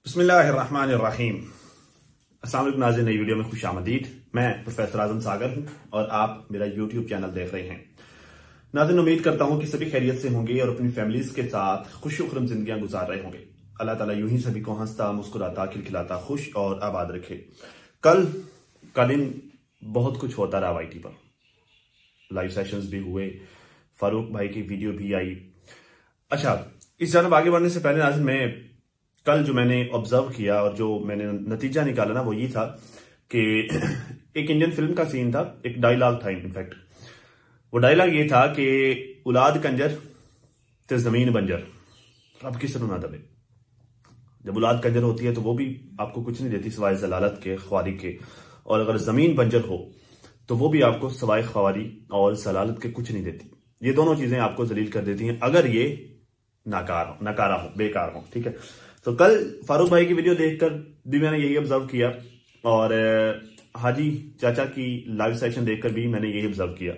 बिस्मिल्लाहिर्रहमानिर्रहीम। अस्सलाम वालेकुम नाज़रीन, नई वीडियो में खुश आमदीद। मैं प्रोफेसर आजम सागर हूं और आप मेरा यूट्यूब चैनल देख रहे हैं। नाज़रीन, उम्मीद करता हूं कि सभी खैरियत से होंगे और अपनी फैमिलीज के साथ खुशी खुरम जिंदगियां गुजार रहे होंगे। अल्लाह ताला यूं ही सभी को हंसता, मुस्कुराता, खिलखिलाता, खुश और आबाद रखे। कल का दिन बहुत कुछ होता रहा वाईटी पर। लाइव सेशंस भी हुए, फारूक भाई की वीडियो भी आई। अच्छा, इस जानब आगे बढ़ने से पहले नाज़रीन, मैं कल जो मैंने ऑब्जर्व किया और जो मैंने नतीजा निकाला ना, वो ये था कि एक इंडियन फिल्म का सीन था, एक डायलॉग था। इनफैक्ट वो डायलॉग ये था कि औलाद कंजर ते जमीन बंजर, अब किस ना दबे। जब औलाद कंजर होती है तो वो भी आपको कुछ नहीं देती सिवाय जलालत के, ख्वारी के, और अगर जमीन बंजर हो तो वो भी आपको सिवाय ख्वारी और जलालत के कुछ नहीं देती। ये दोनों चीजें आपको जलील कर देती हैं अगर ये नकारा हो, बेकार हो। ठीक है, तो कल फारूक भाई की वीडियो देखकर भी मैंने यही ऑब्जर्व किया और हाजी चाचा की लाइव सेशन देखकर भी मैंने यही ऑब्जर्व किया।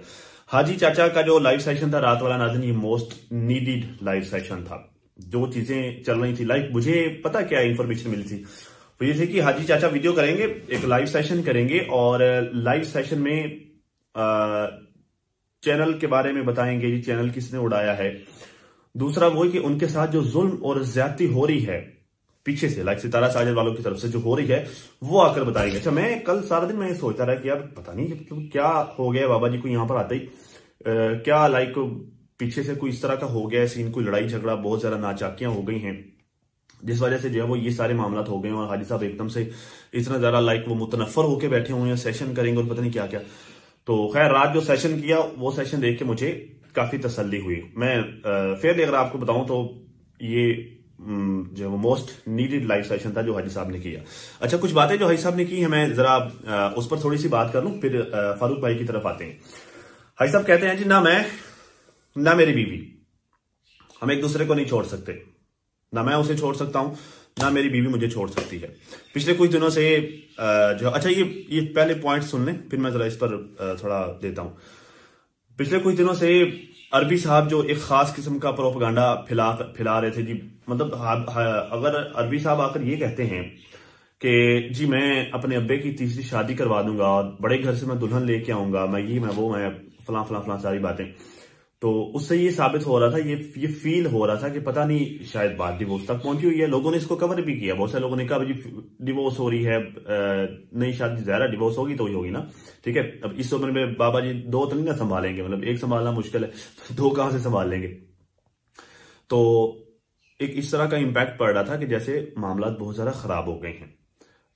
हाजी चाचा का जो लाइव सेशन था रात वाला, नाज़रीन, ये मोस्ट नीडेड लाइव सेशन था। जो चीजें चल रही थी लाइव, मुझे पता क्या इंफॉर्मेशन मिली थी, वो ये थी कि हाजी चाचा वीडियो करेंगे, एक लाइव सेशन करेंगे और लाइव सेशन में चैनल के बारे में बताएंगे, ये चैनल किसने उड़ाया है। दूसरा वो है कि उनके साथ जो जुल्म और ज्यादती हो रही है पीछे से, लाइक सितारा साजिद वालों की तरफ से जो हो रही है, वो आकर बताएंगे। अच्छा, मैं कल सारा दिन मैं सोचता रहा कि यार पता नहीं क्या हो गया बाबा जी को यहाँ पर आते ही, क्या लाइक पीछे से कोई इस तरह का हो गया सीन, कोई लड़ाई झगड़ा, बहुत ज्यादा नाचाकियां हो गई हैं, जिस वजह से जो है वो ये सारे मामला हो गए हैं और हाजी साहब एकदम से इतना ज्यादा लाइक वो मुतनफर होकर बैठे हुए हैं, सेशन करेंगे और पता नहीं क्या क्या। तो खैर, रात जो सेशन किया वो सेशन देख के मुझे काफी तसल्ली हुई। मैं फिर अगर आपको बताऊं तो ये जो है वो मोस्ट नीडेड लाइव सेशन था जो हाजी साहब ने किया। अच्छा, कुछ बातें जो हाजी साहब ने की है, मैं जरा उस पर थोड़ी सी बात कर लूं, फिर फारूक भाई की तरफ आते हैं। हाजी साहब कहते हैं जी, ना मैं ना मेरी बीवी, हम एक दूसरे को नहीं छोड़ सकते। ना मैं उसे छोड़ सकता हूं, ना मेरी बीवी मुझे छोड़ सकती है। पिछले कुछ दिनों से जो, अच्छा ये पहले पॉइंट सुन लें, फिर मैं जरा इस पर थोड़ा देता हूं। पिछले कुछ दिनों से अरबी साहब जो एक खास किस्म का प्रोपेगेंडा फैला रहे थे जी। मतलब अगर अरबी साहब आकर ये कहते हैं कि जी मैं अपने अब्बे की तीसरी शादी करवा दूंगा और बड़े घर से मैं दुल्हन लेके आऊंगा, मैं ये मैं वो मैं फलां फलां फलां सारी बातें, तो उससे ये साबित हो रहा था, ये फील हो रहा था कि पता नहीं शायद बात डिवोर्स तक पहुंची हुई है। लोगों ने इसको कवर भी किया, बहुत सारे लोगों ने कहा जी डिवोर्स हो रही है, नई शादी, ज़ाहिर डिवोर्स होगी तो ही होगी ना। ठीक है, अब इस उम्र में बाबा जी दो तो नहीं ना संभालेंगे, मतलब एक संभालना मुश्किल है, दो कहां से संभाल लेंगे। तो एक इस तरह का इंपैक्ट पड़ रहा था कि जैसे मामला बहुत ज्यादा खराब हो गए हैं।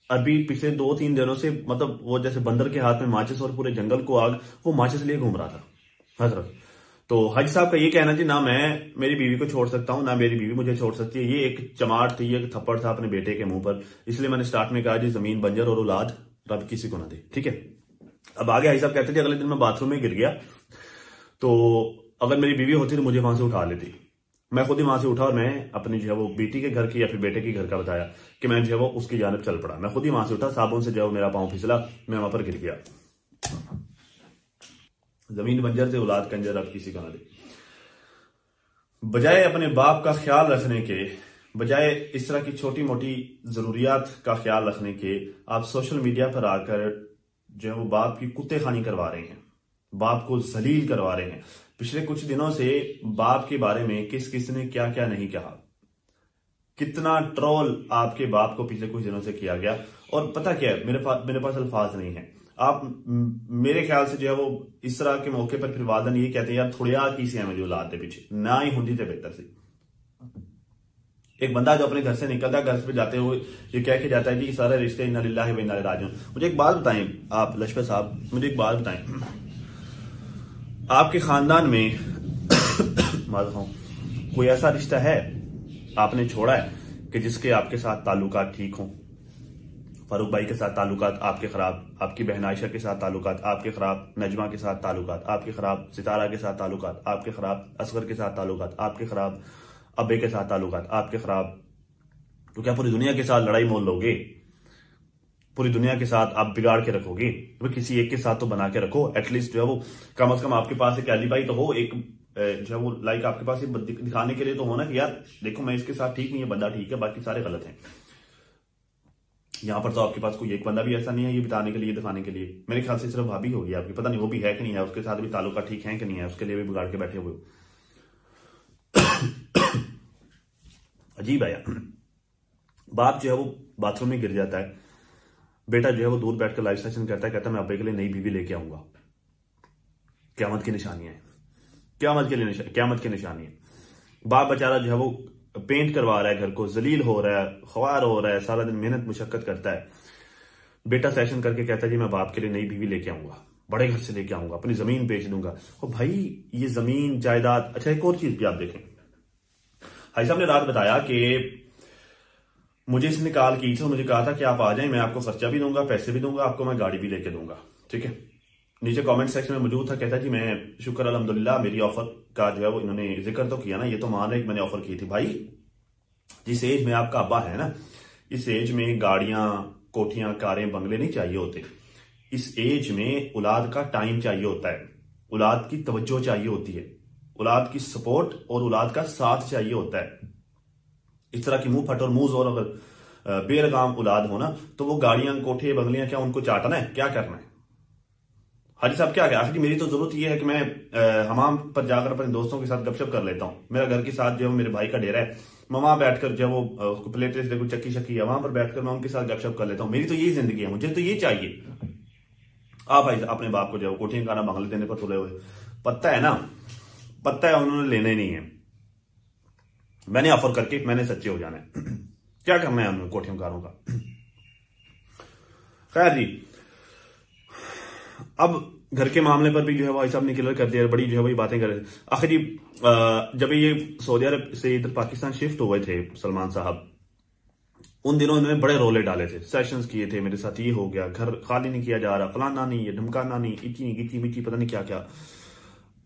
अभी पिछले 2-3 दिनों से, मतलब वो जैसे बंदर के हाथ में माचिस और पूरे जंगल को आग, वो माचिस लिए घूम रहा था हर तरफ। तो हज साहब का ये कहना जी, ना मैं मेरी बीवी को छोड़ सकता हूं, ना मेरी बीवी मुझे छोड़ सकती है, ये एक चमाट थी, ये एक थप्पड़ था अपने बेटे के मुंह पर। इसलिए मैंने स्टार्ट में कहा जी, जमीन बंजर और औलाद रब किसी को ना दे। ठीक है, अब आगे हज साहब कहते थे, अगले दिन मैं बाथरूम में गिर गया तो अगर मेरी बीवी होती तो मुझे वहां से उठा लेती। मैं खुद ही वहां से उठा और मैं अपनी जो है वो बेटी के घर की या फिर बेटे के घर का बताया कि मैं जो है वो उसकी जानब चल पड़ा। मैं खुद ही वहां से उठा, साबुन से जो है मेरा पांव फिसला, मैं वहां पर गिर गया। जमीन बंजर से औलाद कंजर अब किसी को ना दे। बजाय अपने बाप का ख्याल रखने के, बजाय इस तरह की छोटी मोटी जरूरियात का ख्याल रखने के, आप सोशल मीडिया पर आकर जो है वो बाप की कुत्ते खानी करवा रहे हैं, बाप को जलील करवा रहे हैं। पिछले कुछ दिनों से बाप के बारे में किस किस ने क्या क्या नहीं कहा, कितना ट्रोल आपके बाप को पिछले कुछ दिनों से किया गया। और पता क्या है, मेरे पास अल्फाज नहीं है। आप मेरे ख्याल से जो है वो इस तरह के मौके पर फिर वादन ये कहते हैं यार थोड़िया की सी मुझे औलाद दे पीछे ना ही होती थे बेहतर से। एक बंदा जो अपने घर से निकलता है, घर पे जाते हुए ये कह के जाता है कि सारे रिश्ते इन्ना लिल्लाहि व इन्ना इलैहि राजिऊन। मुझे एक बात बताएं आप लश्कर साहब, मुझे एक बात बताएं, आपके खानदान में कोई ऐसा रिश्ता है आपने छोड़ा है कि जिसके आपके साथ ताल्लुकात ठीक हों? फारूक भाई के साथ ताल्लुकात आपके खराब, आपकी बहन आयशा के साथ ताल्लुकात आपके खराब, नजमा के साथ ताल्लुकात आपके खराब, सितारा के साथ ताल्लुकात आपके खराब, असगर के साथ ताल्लुकात आपके खराब, अब्बे के साथ ताल्लुकात आपके खराब। तो क्या पूरी दुनिया के साथ लड़ाई मोल लोगे? पूरी दुनिया के साथ आप बिगाड़ के रखोगे? तो किसी एक के साथ तो बना के रखो एटलीस्ट, जो है वो कम से कम आपके पास एक एलिबाई तो हो, एक जो है वो लाइक आपके पास दिखाने के लिए तो होना कि यार देखो मैं इसके साथ ठीक नहीं है, बंदा ठीक है, बाकी सारे गलत हैं। यहां पर तो आपके पास कोई एक बंदा भी ऐसा नहीं है ये बताने के लिए, दिखाने के लिए। मेरे ख्याल से सिर्फ भाभी होगी आपकी, पता नहीं वो भी है कि नहीं है, उसके साथ भी ताल्लुका ठीक है कि नहीं है, उसके लिए भी बिगाड़ के बैठे हुए। अजीब है यार। बाप जो है वो बाथरूम में गिर जाता है, बेटा जो है वो दूर बैठकर लाइव सेशन करता है, कहता है मैं अब्बे के लिए नई बीवी लेके आऊंगा। क़यामत की निशानियां हैं, क़यामत की निशानी है। बाप बेचारा जो है वो पेंट करवा रहा है घर को, जलील हो रहा है, ख्वार हो रहा है, सारा दिन मेहनत मुशक्कत करता है। बेटा सेशन करके कहता है जी मैं बाप के लिए नई बीवी लेके आऊंगा, बड़े घर से लेके आऊंगा, अपनी जमीन बेच दूंगा। और भाई ये जमीन जायदाद, अच्छा एक और चीज भी आप देखें, भाई साहब ने रात बताया कि मुझे इसने कॉल की थी, मुझे कहा था कि आप आ जाएं, मैं आपको खर्चा भी दूंगा, पैसे भी दूंगा, आपको मैं गाड़ी भी लेके दूंगा, ठीक है। नीचे कमेंट सेक्शन में मौजूद था, कहता जी मैं शुक्र अल्हम्दुलिल्लाह, मेरी ऑफर का जो है वो इन्होंने जिक्र तो किया ना, ये तो मान रहे कि मैंने ऑफर की थी। भाई जिस एज में आपका अब्बा है ना, इस एज में गाड़ियां, कोठियां, कारें, बंगले नहीं चाहिए होते। इस एज में औलाद का टाइम चाहिए होता है, औलाद की तवज्जो चाहिए होती है, औलाद की सपोर्ट और औलाद का साथ चाहिए होता है। इस तरह की मुंह फट और मुंह जोर अगर बेलगाम औलाद हो ना, तो वो गाड़ियां, कोठे, बंगलियां क्या उनको चाटना है, क्या करना है? हाजी साहब क्या आखिर मेरी तो जरूरत यह है कि मैं हमाम पर जाकर अपने दोस्तों के साथ गपशप कर लेता हूँ। मेरा घर के साथ जो है मेरे भाई का डेरा है, मैं वहां बैठकर जो वो प्लेटें देखो, चक्की शक्की है, वहां पर बैठकर मैं उनके साथ गपशप कर लेता हूँ। मेरी तो यही जिंदगी है, मुझे तो ये चाहिए। आप भाई अपने बाप को जो कोठियां खाना बंगले देने पर तुले हुए, पता है ना, पता है उन्होंने लेना ही नहीं है। मैंने ऑफर करके मैंने सच्चे हो जाना है। क्या करना है उन्होंने कोठियों कारों का। खैर जी, अब घर के मामले पर भी जो है भाई साहब ने क्लियर कर दिया, बड़ी जो है वही बातें कर रहे थे। आखिर जब ये सऊदी अरब से इधर पाकिस्तान शिफ्ट हुए थे सलमान साहब, उन दिनों इन्होंने बड़े रोले डाले थे, सेशंस किए थे, मेरे साथ ये हो गया, घर खाली नहीं किया जा रहा, फलाना नहीं, ये ढमकाना नहीं, इतनी गिची मिची पता नहीं क्या क्या।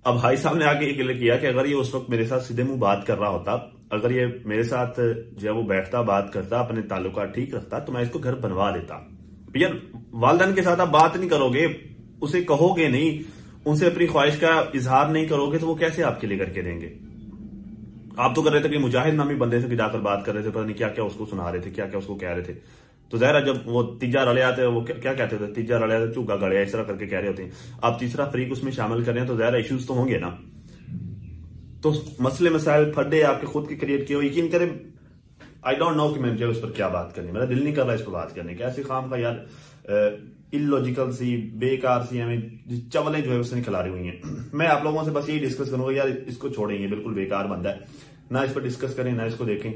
अब भाई साहब ने आके क्लियर किया कि अगर ये उस वक्त मेरे साथ सीधे मुंह बात कर रहा होता, अगर ये मेरे साथ जो है वो बैठता, बात करता, अपने ताल्लुका ठीक रखता, तो मैं इसको घर बनवा देता। भैया वालदान के साथ आप बात नहीं करोगे, उसे कहोगे नहीं, उनसे अपनी ख्वाहिश का इजहार नहीं करोगे, तो वो कैसे आपके लिए करके देंगे? आप तो कर रहे थे कि मुजाहिद नामी बंदे से जाकर बात कर रहे थे, पता नहीं क्या क्या उसको सुना रहे थे, क्या क्या उसको कह रहे थे। तो ज़ाहिर जब वो तीजा रले आते हैं, वो क्या कहते थे, तीजा रले आते चूगा गड़िया, इस तरह करके कह रहे होते हैं। आप तीसरा फरीक उसमें शामिल कर रहे हैं, तो ज़ाहिर इश्यूज तो होंगे ना। तो मसले मसाइल फड्डे आपके खुद के क्रिएट किए हो, यकीन करें आई डोंट नो कि मैं उस पर क्या बात करनी, मेरा दिल नहीं कर रहा इस पर बात करने का। ऐसी खाम का यार इलॉजिकल सी, बेकार सी हमें चवलें जो है उसने खिला रही हुई हैं। मैं आप लोगों से बस यही डिस्कस करूंगा, यार इसको छोड़ेंगे, बिल्कुल बेकार बंदा है, ना इस पर डिस्कस करें, ना इसको देखें,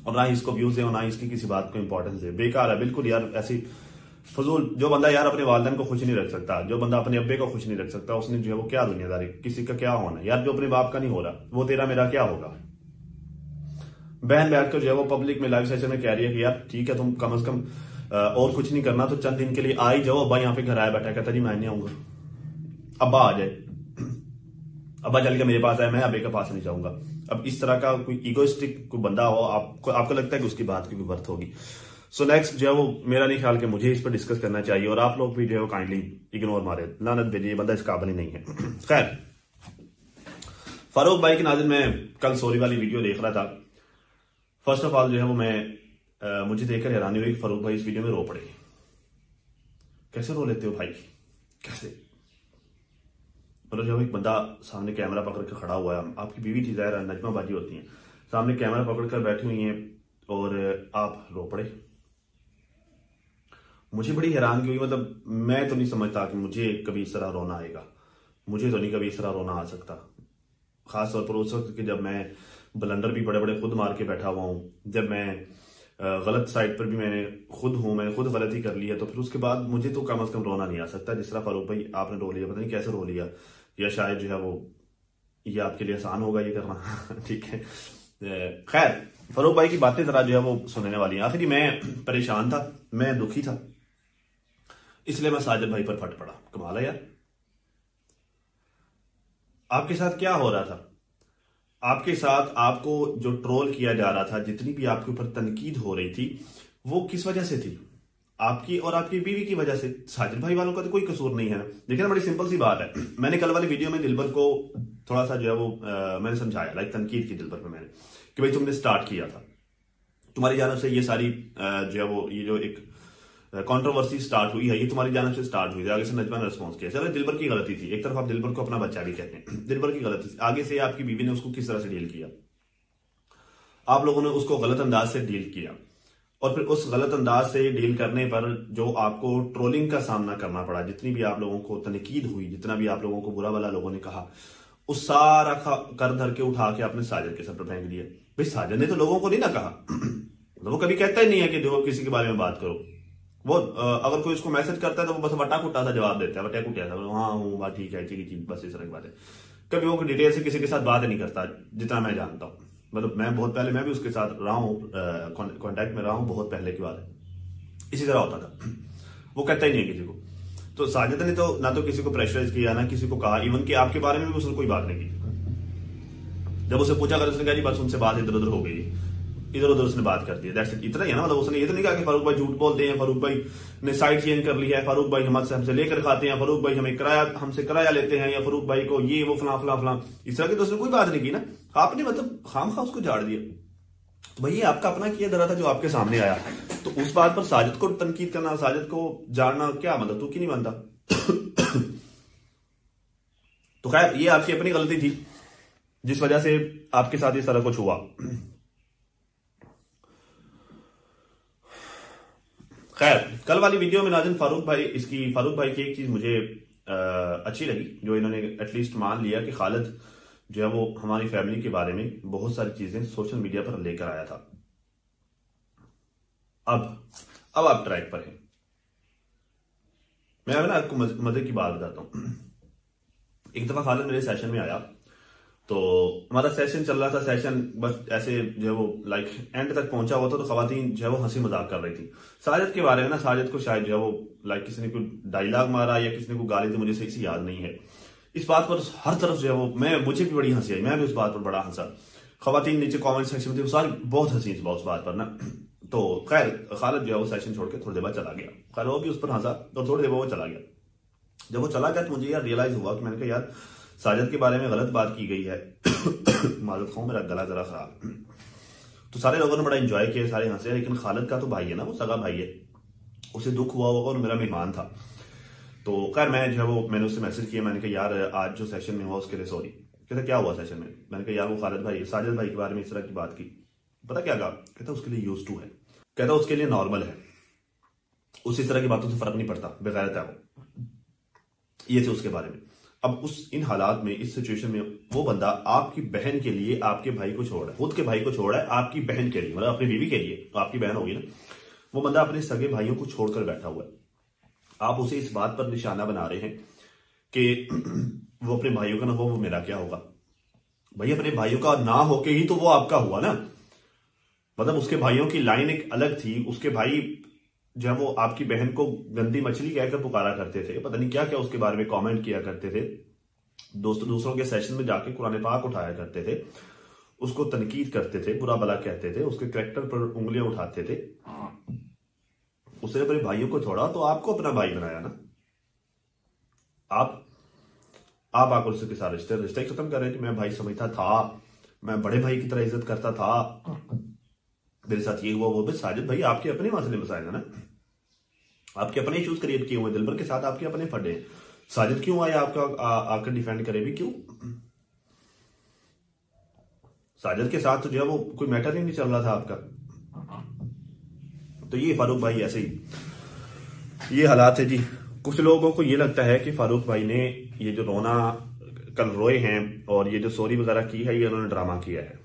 और ना ही इसको व्यूज दें, और ना इसकी किसी बात को इंपॉर्टेंस दे। बेकार है बिल्कुल यार, ऐसी फजूल। जो बंदा यार अपने वालिदैन को खुश नहीं रख सकता, जो बंदा अपने अब्बे को खुश नहीं रख सकता, उसने जो है वो क्या दुनियादारी, किसी का क्या होना यार। जो अपने बाप का नहीं हो रहा, वो तेरा मेरा क्या होगा? बहन बैठकर जो है वो पब्लिक में लाइव सेशन में कह रही है कि यार ठीक है, तुम कम से कम और कुछ नहीं करना तो चंद दिन के लिए आ ही जाओ। अब्बा यहाँ पे घर आया बैठा, कहता जी मैं नहीं आऊंगा। अब्बा आ जाए, अब्बा चल के मेरे पास आए, मैं अब्बे के पास नहीं जाऊंगा। अब इस तरह का कोई इगोइस्टिक कोई बंदा हो, आपको लगता है कि उसकी बात की कोई वर्थ होगी? सो नेक्स्ट जो है वो मेरा नहीं ख्याल कि मुझे इस पर डिस्कस करना चाहिए, और आप लोग भी जो है वो काइंडली इग्नोर मारे, लानत भेजिए, बंदा इस काबिल ही नहीं है। खैर, फारूक भाई के नाज़िर मैं कल सोरी वाली वीडियो देख रहा था। फर्स्ट ऑफ ऑल जो है वो मुझे देखकर हैरानी हुई कि फारूक भाई इस वीडियो में रो पड़े। कैसे रो लेते हो भाई, कैसे? मतलब जब एक बंदा सामने कैमरा पकड़ कर खड़ा हुआ है, आपकी बीवी थी ज़ाहिर नजमा बाजी होती हैं, सामने कैमरा पकड़ कर बैठी हुई हैं और आप रो पड़े। मुझे बड़ी हैरानगी हुई, मतलब मैं तो नहीं समझता कि मुझे कभी इस तरह रोना आएगा, मुझे तो नहीं कभी इस तरह रोना आ सकता। खास तौर पर उस वक्त कि जब मैं ब्लंडर भी बड़े बड़े खुद मार के बैठा हुआ हूँ, जब मैं गलत साइड पर भी मैंने खुद गलती कर ली है, तो फिर उसके बाद मुझे तो कम से कम रोना नहीं आ सकता जिस तरह फारूक भाई आपने रो लिया। पता नहीं कैसे रो लिया, या शायद जो है वो ये आपके लिए आसान होगा ये करना। ठीक है, खैर फारूक भाई की बातें जरा जो है वो सुनने वाली हैं। आखिर मैं परेशान था, मैं दुखी था, इसलिए मैं साजिद भाई पर फट पड़ा। कमाल है यार, आपके साथ क्या हो रहा था? आपके साथ आपको जो ट्रोल किया जा रहा था, जितनी भी आपके ऊपर तनकीद हो रही थी, वो किस वजह से थी? आपकी और आपकी बीवी की वजह से। साजिद भाई वालों का तो कोई कसूर नहीं है ना। देखिए ना, बड़ी सिंपल सी बात है। मैंने कल वाली वीडियो में दिलबर को थोड़ा सा जो है वो मैंने समझाया, लाइक तनकीद की दिलबर पे मैंने, कि भाई तुमने स्टार्ट किया था, तुम्हारी जानब से ये सारी जो है वो ये जो एक कंट्रोवर्सी स्टार्ट हुई है, ये तुम्हारी जानब से स्टार्ट हुई है। आगे से नजमा ने रिस्पॉन्स किया, चलो दिलबर की गलती थी, एक तरफ आप दिलबर को अपना बच्चा भी कहते हैं, दिलबर की गलती थी। आगे से आपकी बीवी ने उसको किस तरह से डील किया, आप लोगों ने उसको गलत अंदाज से डील किया, और फिर उस गलत अंदाज से डील करने पर जो आपको ट्रोलिंग का सामना करना पड़ा, जितनी भी आप लोगों को तनकीद हुई, जितना भी आप लोगों को बुरा भला लोगों ने कहा, उस सारा कर धर के उठा के आपने साजिद के सर पर फेंक दिया। भाई साजिद ने तो लोगों को नहीं ना कहा, वो कभी कहता ही नहीं है कि जो किसी के बारे में बात करो। वो अगर कोई उसको मैसेज करता है तो वो बस वटा कुटा सा जवाब देता है, वटा कुटिया सा, हाँ हूँ बात ठीक है, बस इस तरह की बात है। कभी वो डिटेल से किसी के साथ बात नहीं करता, जितना मैं जानता हूँ। मतलब मैं बहुत पहले मैं भी उसके साथ रहा हूँ, कॉन्टेक्ट में रहा हूँ, बहुत पहले की बात है। इसी तरह होता था, वो कहता ही नहीं है किसी को। तो साजिद ने तो ना तो किसी को प्रेशराइज किया, ना किसी को कहा, इवन कि आपके बारे में भी उसने कोई बात नहीं की। जब उसे पूछा कर, उसने कहा जी बस उनसे बात इधर उधर हो गई, इधर उधर उसने बात कर दी, दैट्स इट, इतना ही है ना। मतलब उसने ये तो नहीं कहा कि फारूक भाई झूठ बोलते हैं, फारूक भाई ने साइड चेंज कर ली है, फारूक भाई हमसे लेकर खाते हैं, फारूक भाई हमसे किराया लेते हैं, या फारूक भाई को ये वो फला फला फला, इस तरह की तो उसने कोई बात नहीं की ना। आपने मतलब खामखा उसको झाड़ दिया। तो भाई आपका अपना किया धरा था जो आपके सामने आया, तो उस बात पर साजिद को तनकीद करना, साजिद को जानना क्या मतलब, तू क्यों नहीं मानता? तो खैर ये आपकी अपनी गलती थी जिस वजह से आपके साथ इस तरह कुछ हुआ। खैर कल वाली वीडियो में नाज़रीन फारूक भाई की एक चीज मुझे अच्छी लगी, जो इन्होंने एटलीस्ट मान लिया कि खालिद जो है वो हमारी फैमिली के बारे में बहुत सारी चीजें सोशल मीडिया पर लेकर आया था। अब आप ट्रैक पर हैं। मैं ना आपको मजे की बात बताता हूं। एक दफा खालिद मेरे सेशन में आया, तो हमारा सेशन चल रहा था, सेशन बस ऐसे जो है वो लाइक एंड तक पहुंचा हुआ था, तो खवातीन जो है वो हंसी मजाक कर रही थी साजिद के बारे में ना। साजिद को शायद जो है वो लाइक किसी ने कोई डायलॉग मारा या किसी ने कोई गाली दी, मुझे सही से याद नहीं है। इस बात पर हर तरफ जो है वो मुझे भी बड़ी हंसी आई, मैं भी उस बात पर बड़ा हंसा, खवातीन नीचे कमेंट सेक्शन में थी, सारी बहुत हंसी उस बात पर ना। तो खैर खालिद जो है वो सेशन छोड़ के थोड़ी देर बाद चला गया, खैर वो भी उस पर हंसा, तो थोड़ी देर बाद वो चला गया। जब वो चला गया तो मुझे यार रियलाइज हुआ कि मैंने कहा यार साजिद के बारे में गलत बात की गई है। माजूद खाऊं, मेरा गला जरा खराब। तो सारे लोगों ने बड़ा एंजॉय किया, सारे हंसे, लेकिन खालिद का तो भाई है ना, वो सगा भाई है, उसे दुख हुआ होगा और मेरा मेहमान था। तो खैर मैं जो है वो मैंने उससे मैसेज किया, मैंने कहा यार आज जो सेशन में हुआ उसके लिए सॉरी। कहता क्या हुआ सेशन में? मैंने कहा यार वो साजिद भाई के बारे में इस तरह की बात की। पता क्या कहा? कहता उसके लिए यूज्ड टू है, कहता उसके लिए नॉर्मल है, उस इस तरह की बातों से फर्क नहीं पड़ता, बेगैरत है वो। ये थे उसके बारे में। अब इन हालात में, इस सिचुएशन में वो बंदा आपकी बहन के लिए आपके भाई को छोड़ रहा है, खुद के भाई को छोड़ रहा है आपकी बहन के लिए, मतलब अपनी बीवी के लिए, तो आपकी बहन होगी ना, वो बंदा अपने सगे भाइयों को छोड़कर बैठा हुआ है। आप उसे इस बात पर निशाना बना रहे हैं कि वो अपने भाइयों का ना हो, वो मेरा क्या होगा? भाई अपने भाइयों का ना होके ही तो वो आपका हुआ ना। मतलब उसके भाइयों की लाइन एक अलग थी, उसके भाई जो है वो आपकी बहन को गंदी मछली कहकर पुकारा करते थे, पता नहीं क्या क्या उसके बारे में कमेंट किया करते थे, दूसरों के सेशन में जाके कुरान पाक उठाया करते थे, उसको तनकीद करते थे, बुरा भला कहते थे, उसके कैरेक्टर पर उंगलियां उठाते थे। उसने अपने भाइयों को छोड़ा तो आपको अपना भाई बनाया ना। आप आकर उसके साथ रिश्ते खत्म कर रहे थे। मैं भाई समझता था, मैं बड़े भाई की तरह इज्जत करता था, मेरे साथ ये हुआ वो भी। साजिद भाई आपके अपने मसले मसाइल है ना, आपके अपने इश्यूज क्रिएट किए हुए, दिलबर के साथ आपके अपने फटे। साजिद क्यों आया आपका आकर डिफेंड करे भी? क्यों? साजिद के साथ तो जो है वो कोई मैटर ही नहीं चल रहा था आपका। तो ये फारूक भाई ऐसे ही ये हालात है जी। कुछ लोगों को ये लगता है कि फारूक भाई ने ये जो रोना कल रोए हैं और ये जो सॉरी वगैरह की है, ये उन्होंने ड्रामा किया है,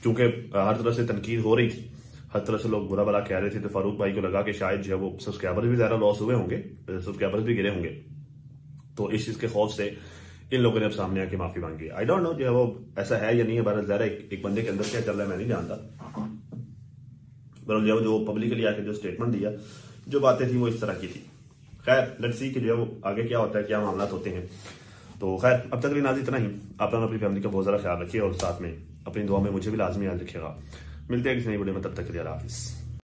क्योंकि हर तरह से तनकीद हो रही थी, हर तरह से लोग बुरा भला कह रहे थे। तो फारूक भाई को लगा कि शायद जो है वो सब्सक्राइबर्स भी ज्यादा लॉस हुए होंगे, सब्सक्राइबर्स भी गिरे होंगे, तो इस चीज के खौफ से इन लोगों ने अब सामने आके माफी मांगी। आई डोंट नो जो है वो ऐसा है या नहीं है, बहरहाल ज़रा एक बंदे के अंदर क्या चल रहा है मैं नहीं जानता। बहरहाल जो पब्लिकली आके जो स्टेटमेंट दिया, जो बातें थी वो इस तरह की थी। खैर लेट्स सी कि जो है वो आगे क्या होता है, क्या मामला होते हैं। तो खैर अब तक लिए नाज़ इतना ही। आप लोग अपनी फैमिली का बहुत ज़्यादा ख्याल रखिए और साथ में अपनी दुआ में मुझे भी लाजमी याद रखिएगा। मिलते हैं किसी नई वीडियो में, तब तक के लिए हाफिज़।